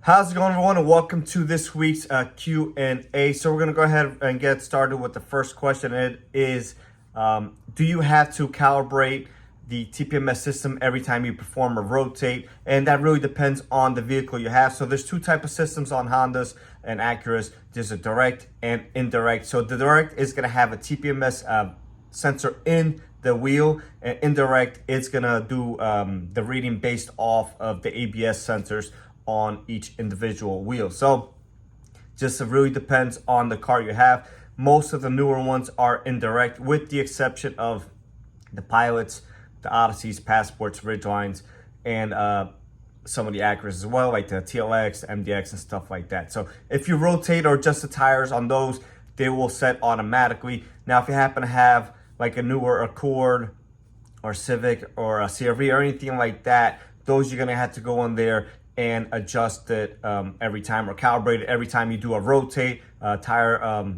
How's it going, everyone, and welcome to this week's Q&A. So we're going to go ahead and get started with the first question. It is, do you have to calibrate the Tpms system every time you perform a rotate? And that really depends on the vehicle you have. So there's two types of systems on Hondas and Acuras. There's a direct and indirect. So the direct is going to have a Tpms sensor in the wheel, and indirect, it's going to do the reading based off of the ABS sensors on each individual wheel. So just it really depends on the car you have. Most of the newer ones are indirect, with the exception of the Pilots, the Odysseys, Passports, Ridgelines, and some of the Acuras as well, like the TLX, MDX, and stuff like that. So if you rotate or adjust the tires on those, they will set automatically. Now, if you happen to have like a newer Accord or Civic or a CRV or anything like that, those you're gonna have to go in there and adjust it every time, or calibrate it every time you do a rotate, tire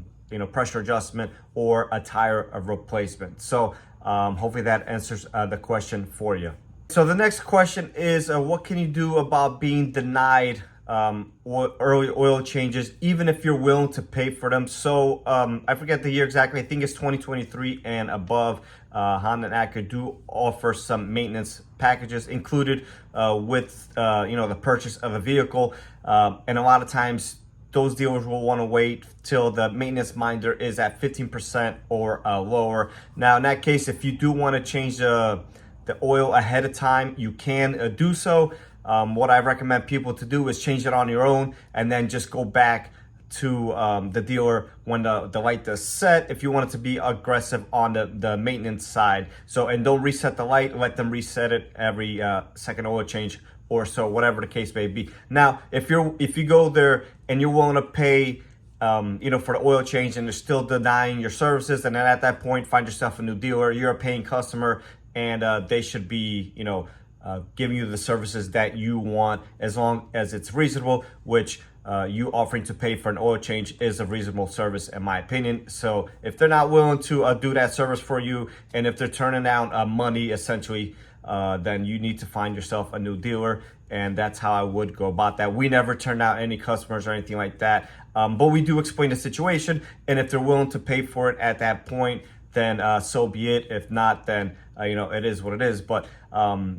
pressure adjustment, or a tire replacement. So hopefully that answers the question for you. So the next question is, what can you do about being denied early oil changes, even if you're willing to pay for them? So I forget the year exactly. I think it's 2023 and above. Honda and Acura do offer some maintenance packages included with the purchase of a vehicle, and a lot of times those dealers will want to wait till the maintenance minder is at 15% or lower. Now, in that case, if you do want to change the oil ahead of time, you can do so. What I recommend people to do is change it on your own and then just go back to the dealer when the light is set, if you want it to be aggressive on the maintenance side. So, and don't reset the light, let them reset it every second oil change or so, whatever the case may be. Now, if you go there and you're willing to pay for the oil change and they're still denying your services, and then at that point find yourself a new dealer. You're a paying customer, and they should be giving you the services that you want, as long as it's reasonable, which you offering to pay for an oil change is a reasonable service, in my opinion. So if they're not willing to do that service for you, and if they're turning down money, essentially, then you need to find yourself a new dealer. And that's how I would go about that. We never turn out any customers or anything like that, but we do explain the situation, and if they're willing to pay for it at that point, then so be it. If not, then it is what it is. But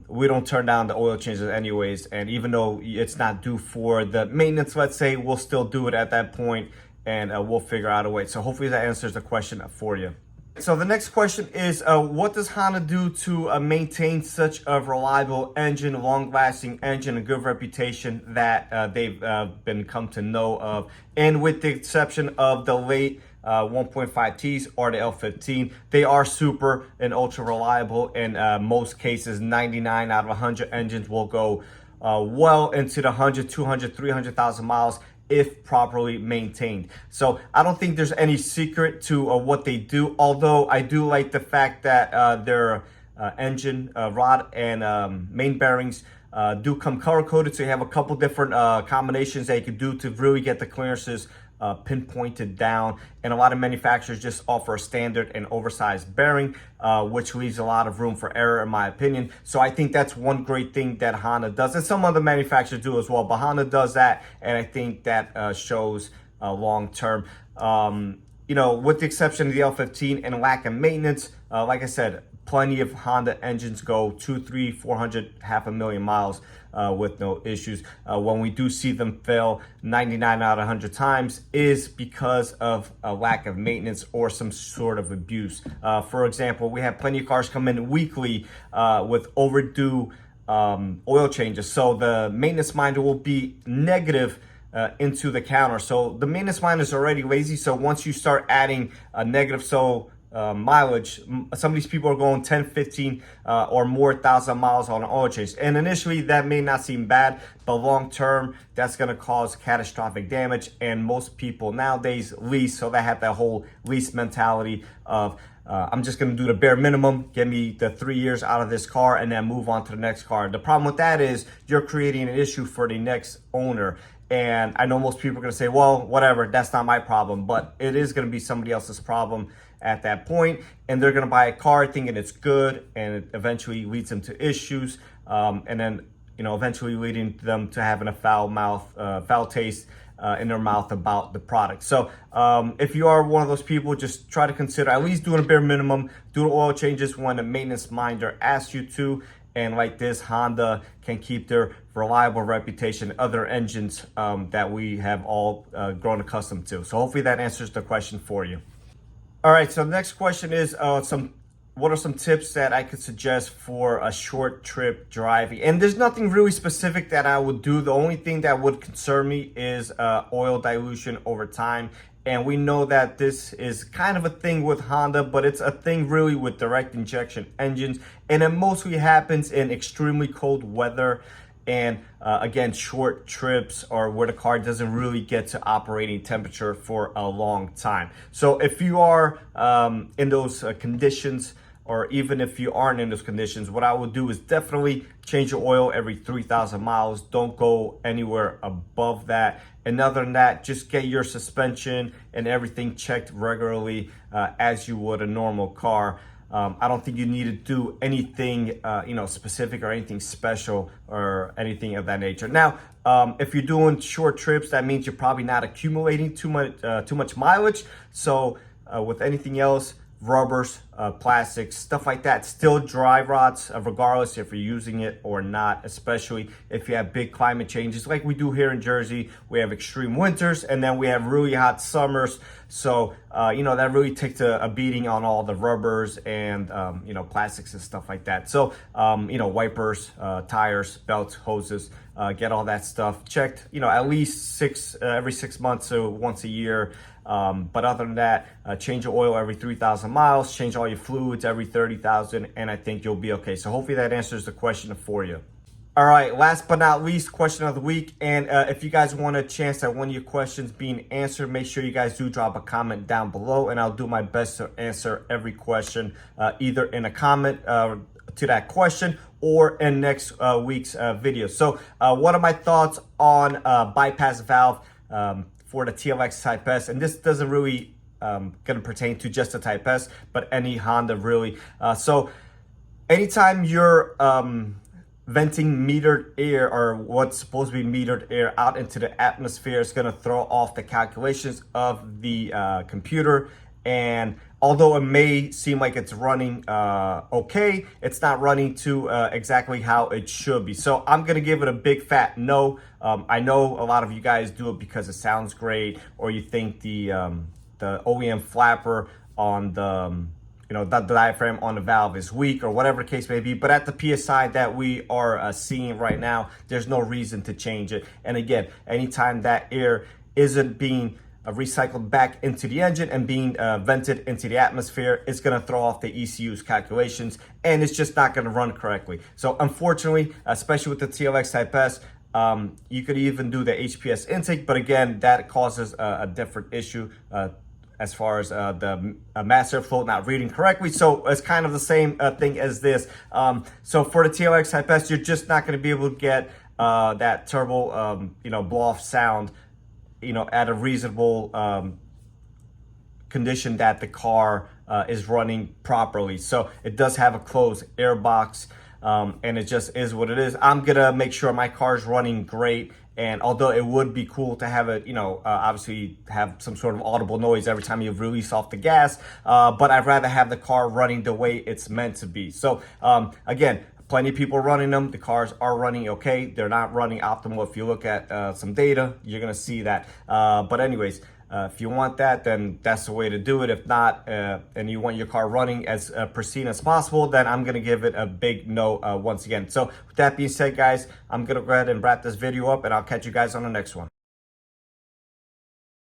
we don't turn down the oil changes anyways, and even though it's not due for the maintenance, let's say, we'll still do it at that point, and we'll figure out a way. So hopefully that answers the question for you. So the next question is, what does Honda do to maintain such a reliable engine, long-lasting engine, a good reputation that they've been come to know of? And with the exception of the late 1.5Ts or the L15, they are super and ultra reliable. In most cases, 99 out of 100 engines will go well into the 100, 200, 300,000 miles if properly maintained. So I don't think there's any secret to what they do, although I do like the fact that their engine rod and main bearings do come color coded, so you have a couple different combinations that you can do to really get the clearances pinpointed down. And a lot of manufacturers just offer a standard and oversized bearing, which leaves a lot of room for error, in my opinion. So I think that's one great thing that Honda does, and some other manufacturers do as well, but Honda does that, and I think that shows long term. With the exception of the L15 and lack of maintenance, like I said, plenty of Honda engines go 200, 300, 400, 500,000 miles with no issues. When we do see them fail 99 out of 100 times is because of a lack of maintenance or some sort of abuse. For example, we have plenty of cars come in weekly with overdue oil changes. So the maintenance minder will be negative into the counter. So the maintenance minder is already lazy. So once you start adding a negative mileage, some of these people are going 10, 15 or more thousand miles on an oil change, and initially that may not seem bad, but long term that's going to cause catastrophic damage. And most people nowadays lease, so they have that whole lease mentality of I'm just going to do the bare minimum, get me the 3 years out of this car, and then move on to the next car. The problem with that is you're creating an issue for the next owner. And I know most people are going to say, well, whatever, that's not my problem, but it is going to be somebody else's problem at that point, and they're going to buy a car thinking it's good, and it eventually leads them to issues. And then eventually leading them to having a foul taste in their mouth about the product. So if you are one of those people, just try to consider at least doing a bare minimum, do the oil changes when the maintenance minder asks you to. And like this, Honda can keep their reliable reputation, other engines that we have all grown accustomed to. So hopefully that answers the question for you. All right, so the next question is what are some tips that I could suggest for a short trip driving? And there's nothing really specific that I would do. The only thing that would concern me is oil dilution over time. And we know that this is kind of a thing with Honda, but it's a thing really with direct injection engines. And it mostly happens in extremely cold weather. And again, short trips or where the car doesn't really get to operating temperature for a long time. So if you are in those conditions, or even if you aren't in those conditions, what I would do is definitely change your oil every 3,000 miles. Don't go anywhere above that. And other than that, just get your suspension and everything checked regularly as you would a normal car. I don't think you need to do anything, specific or anything special or anything of that nature. Now, if you're doing short trips, that means you're probably not accumulating too much mileage. So with anything else, rubbers, plastics, stuff like that, still dry rots, regardless if you're using it or not, especially if you have big climate changes like we do here in Jersey. We have extreme winters and then we have really hot summers. So, that really takes a beating on all the rubbers and, plastics and stuff like that. So, wipers, tires, belts, hoses, get all that stuff checked, at least every 6 months, so once a year. But other than that, change your oil every 3,000 miles, change all your fluids every 30,000, and I think you'll be okay. So hopefully that answers the question for you. All right, last but not least, question of the week. And if you guys want a chance at one of your questions being answered, make sure you guys do drop a comment down below, and I'll do my best to answer every question, either in a comment to that question or in next week's video. So what are my thoughts on bypass valve for the TLX Type S? And this doesn't really gonna pertain to just the Type S, but any Honda really. So anytime you're venting metered air, or what's supposed to be metered air, out into the atmosphere, it's gonna throw off the calculations of the computer. And although it may seem like it's running okay, it's not running to exactly how it should be. So I'm gonna give it a big fat no. I know a lot of you guys do it because it sounds great, or you think the OEM flapper on the the diaphragm on the valve is weak, or whatever the case may be. But at the PSI that we are seeing right now, there's no reason to change it. And again, anytime that air isn't being recycled back into the engine and being vented into the atmosphere, it's going to throw off the ECU's calculations, and it's just not going to run correctly. So unfortunately, especially with the TLX Type S, you could even do the HPS intake, but again, that causes a different issue as far as the master flow not reading correctly. So it's kind of the same thing as this. So for the TLX Type S, you're just not going to be able to get that turbo blow off sound at a reasonable condition that the car is running properly. So it does have a closed air box, and it just is what it is. I'm gonna make sure my car is running great. And although it would be cool to have it, obviously have some sort of audible noise every time you release off the gas, but I'd rather have the car running the way it's meant to be. So again, plenty of people running them. The cars are running okay. They're not running optimal. If you look at some data, you're gonna see that. But anyways, if you want that, then that's the way to do it. If not, and you want your car running as pristine as possible, then I'm gonna give it a big no once again. So with that being said, guys, I'm gonna go ahead and wrap this video up, and I'll catch you guys on the next one.